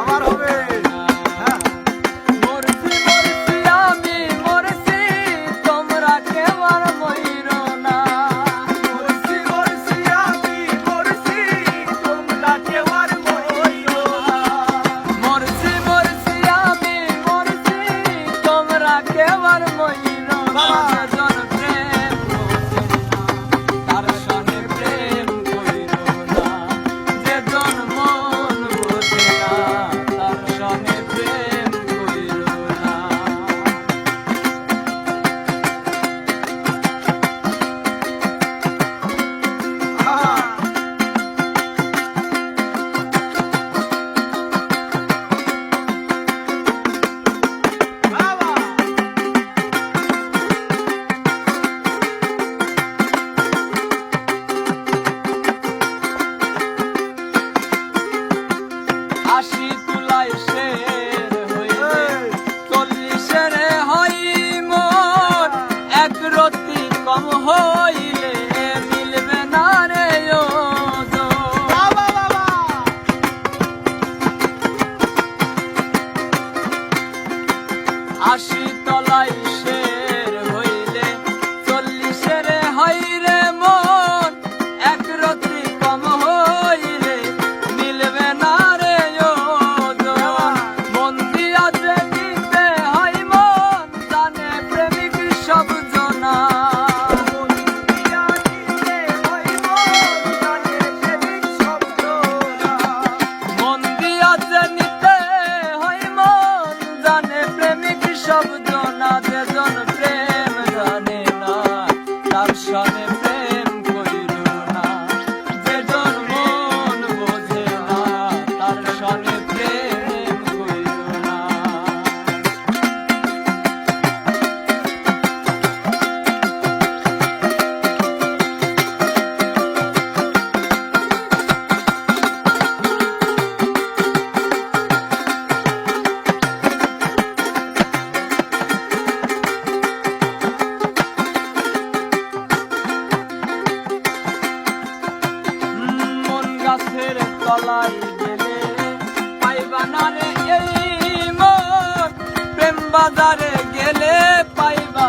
আমার হবে। হ্যাঁ মরছি মরছি আমি মরছি তোমরা কেউ আর মইরো না। মরছি মরছি আমি মরছি তোমরা কেউ আর মরিও না। মরছি মরছি আমি মরছি তোমরা কেউ আর মইরো না। যেজন প্রেম বোঝে না তার সঙ্গে প্রেম কইরো না। যেজন মন বোঝে না তার সঙ্গে প্রেম কইরো না। বাবা আশি তুলাই শের হইলে 40-এর হয় মন। এক রতি কম হইলে মিলবে না রে ওজন। বাবা বাবা আশি তলাই শের হইলে 40-এর হয় রে মন। এক রতি কম হইলে মিলবে না রে ওজন। মন দিয়া যে দিতে হয় মন জানে প্রেমিক সব জনা। মন দিয়া দিতে হয় মন জানে প্রেমিক শব্দ না। মন দিয়া যে নিতে হয় মন জানে প্রেমিক শব্দ না। যেজন প্রেম জানে না তার সনে প্রেম কইরো না। যেজন মন বোঝে না তার সনে প্রেম কইরো না। মন গাছের তলায় গেলে পাইবা না রে এই মন। প্রেম বাজারে গেলে পাইবা